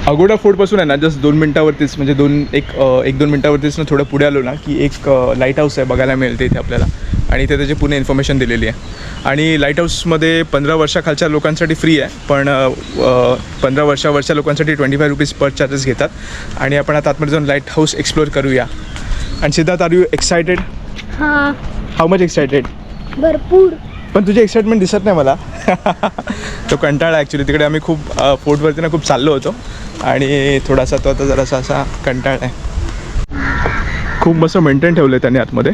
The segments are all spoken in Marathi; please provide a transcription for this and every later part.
अगोडा फोर्टपासून आहे ना जस्ट 2 मिनटावरतीच म्हणजे एक दोन मिनटावरतीच ना थोडं पुढे आलो ना की एक लाईट हाऊस आहे बघायला मिळते इथे आपल्याला आणि इथे त्याची पूर्ण इन्फॉर्मेशन दिलेली आहे आणि लाईट हाऊसमध्ये 15 वर्षाखालच्या लोकांसाठी फ्री आहे पण 15 वर्षावरच्या लोकांसाठी 25 रुपीज पर चार्जेस घेतात आणि आपण आता आतमध्ये जाऊन लाईट हाऊस एक्सप्लोअर करूया. आणि सिद्धार्थ आर यू एक्सायटेड? हां हाऊ मच एक्सायटेड? भरपूर. पण तुझी एक्साइटमेंट दिसत नाही मला. तो कंटाळा ॲक्च्युली तिकडे आम्ही खूप फोर्टवरती ना खूप चाललो होतो आणि थोडासा तो आता जरासा असा कंटाळा आहे. खूप मस्त मेंटेन ठेवलं आहे त्यांनी आतमध्ये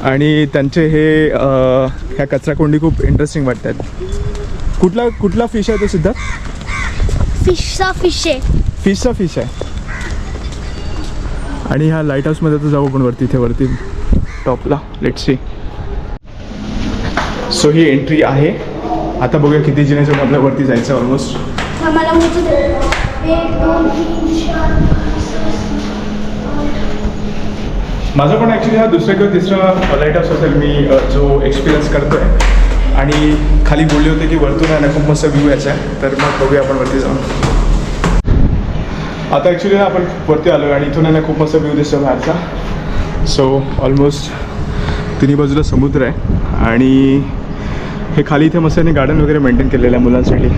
आणि त्यांचे हे ह्या कचराकोंडी खूप इंटरेस्टिंग वाटतात. कुठला फिश आहे तो सिद्धार्थ? फिशचा फिश आहे. फिशचा फिश आहे. आणि ह्या लाईट हाऊसमध्ये तर जाऊ आपण वरती इथे वरती टॉपला. Let's see. सो ही एंट्री आहे. आता बघूया किती जिन्याचं आपल्या वरती जायचं ऑलमोस्ट. मला मोजू दे. 1 2 3 4. माझा पण ॲक्च्युली हा दुसरा किंवा तिसरा लाईट हाऊस असेल मी जो एक्सपिरियन्स करतो आहे आणि खाली बोलले होते की वरतून आहे ना खूप मस्त व्ह्यू यायचा आहे तर मग बघूया आपण वरती जाऊन. आता ॲक्च्युली ना आपण वरती आलो आणि इथून आहे ना खूप मस्त व्ह्यू दिसतो बाहेरचा. सो ऑलमोस्ट तिन्ही बाजूला समुद्र आहे आणि हे खाली इथे मस्त गार्डन वगैरे मेंटेन केलेलं आहे मुलांसाठी.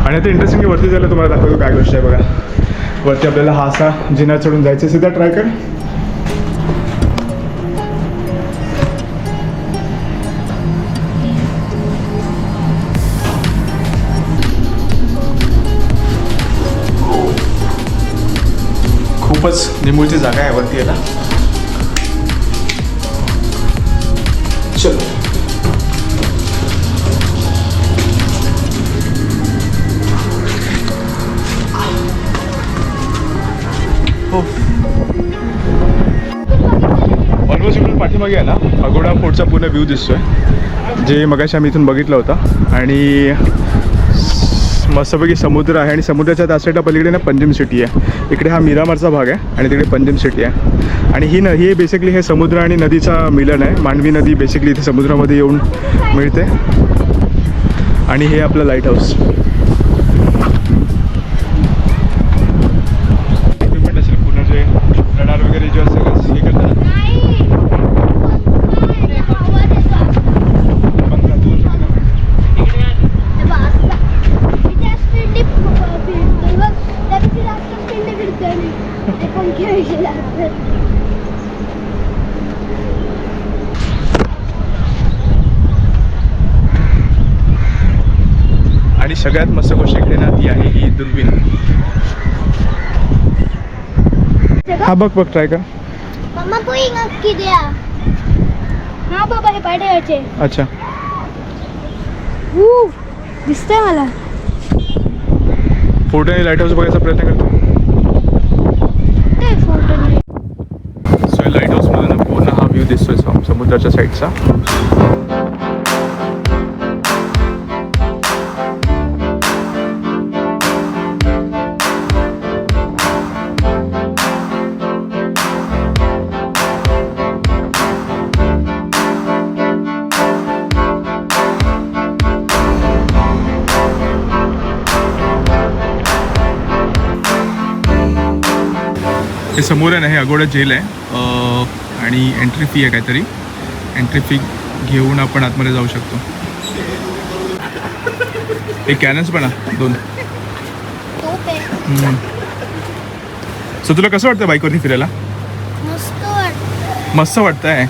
आणि आता इंटरेस्टिंग वरती जायला तुम्हाला दाखवतो काय गोष्ट आहे बघा. वरती आपल्याला हा असा जिना चढून जायचं. सिद्धा ट्राय कर. खूपच निमुळची जागा आहे वरती याला. चलो. हो ऑलमोस्ट इकडून पाठीमागे आहे ना अगोडा फोर्टचा पूर्ण व्ह्यू दिसतोय जे मगाशी आम्ही इथून बघितलं होतं आणि मस्तपैकी समुद्र आहे आणि समुद्राच्या त्या साईडला पलीकडे ना पंजिम सिटी आहे. इकडे हा मिरामारचा भाग आहे आणि तिकडे पंजिम सिटी आहे आणि ही बेसिकली हे समुद्र आणि नदीचा मिलन आहे. मांडवी नदी बेसिकली इथे समुद्रामध्ये येऊन मिळते आणि हे आपलं लाईट हाऊस. इक्विपमेंट असेल पूर्ण जे रडार वगैरे जे असेल हे करतात आणि सगळ्यात मस्त गोष्ट इकडे ना ती आहे ही दुर्बीण. हा बघ ट्राय कर. मम्मा कोई नक्की द्या. हा बाबा हे पाय ठेवायचे. अच्छा दिसतंय मला. फोटो आणि लाईट हाऊस बघायचा प्रयत्न करतो. ते फोटो सो लाईट हाऊसमध्ये ना पूर्ण हा व्ह्यू दिसतोय समुद्राच्या साईडचा. हे समोर आहे ना हे अगोडा जेल आहे आणि एंट्री फी आहे काहीतरी. एंट्री फी घेऊन आपण आतमध्ये जाऊ शकतो. हे कॅनन्स पण आहे 2. सो तुला कसं वाटतं बाईकवरती फिरायला? मस्त वाटतंय.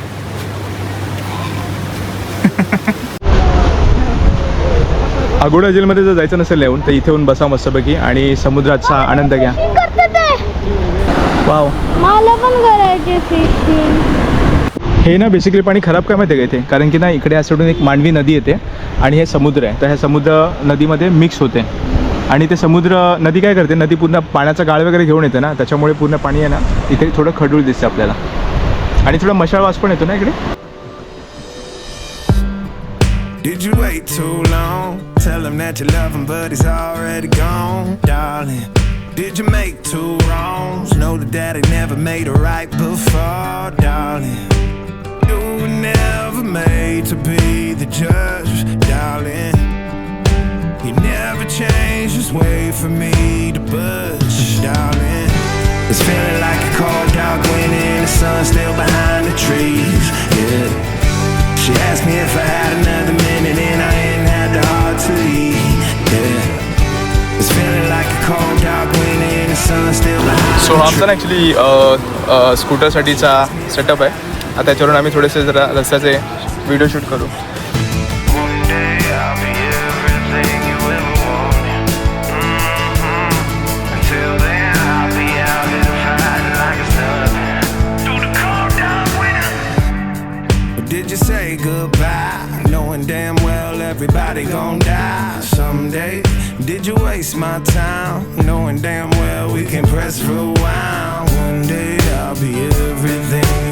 अगोडा जेलमध्ये जर जायचं नसेल येऊन तर इथे येऊन बसा मस्तपैकी आणि समुद्राचा आनंद घ्या. वाव मला पण करायचे फिशिंग. हे ना बेसिकली पाणी खराब काय माहिती आहे का इथे कारण की ना इकडे असं एक मांडवी नदी येते आणि हे समुद्र आहे तर ह्या समुद्र नदीमध्ये मिक्स होते आणि ते समुद्र नदी काय करते नदी पूर्ण पाण्याचा गाळ वगैरे घेऊन येते ना त्याच्यामुळे पूर्ण पाणी आहे ना इथे थोडं खडूळ दिसते आपल्याला आणि थोडा मशाळ वास पण येतो ना इकडे. Did you wait too long? Tell him that you love him but he's already gone, darling. Did you make two wrongs? Know that daddy never made a right before, darling. You were never made to be the judge, darling. You never changed, just just wait for me to budge, darling. It's feeling like a cold dark wind and the sun still behind the trees, yeah. She asked me if I had another minute and I ain't had the heart to leave, yeah. It's feeling like a cold dark wind and the sun still behind so the आमचा ना ॲक्च्युली स्कूटरसाठीचा सेटअप आहे. आता त्याच्यावरून आम्ही थोडेसे जरा रस्त्याचे व्हिडिओ शूट करू. One day I'll be everything you ever wanted. Until then I'll be out here fighting like it's nothing. Through the cold dark winter. Did you say goodbye, knowing damn well everybody gon' die someday? Did you waste my time, knowing damn well we can press rewind? One day I'll be everything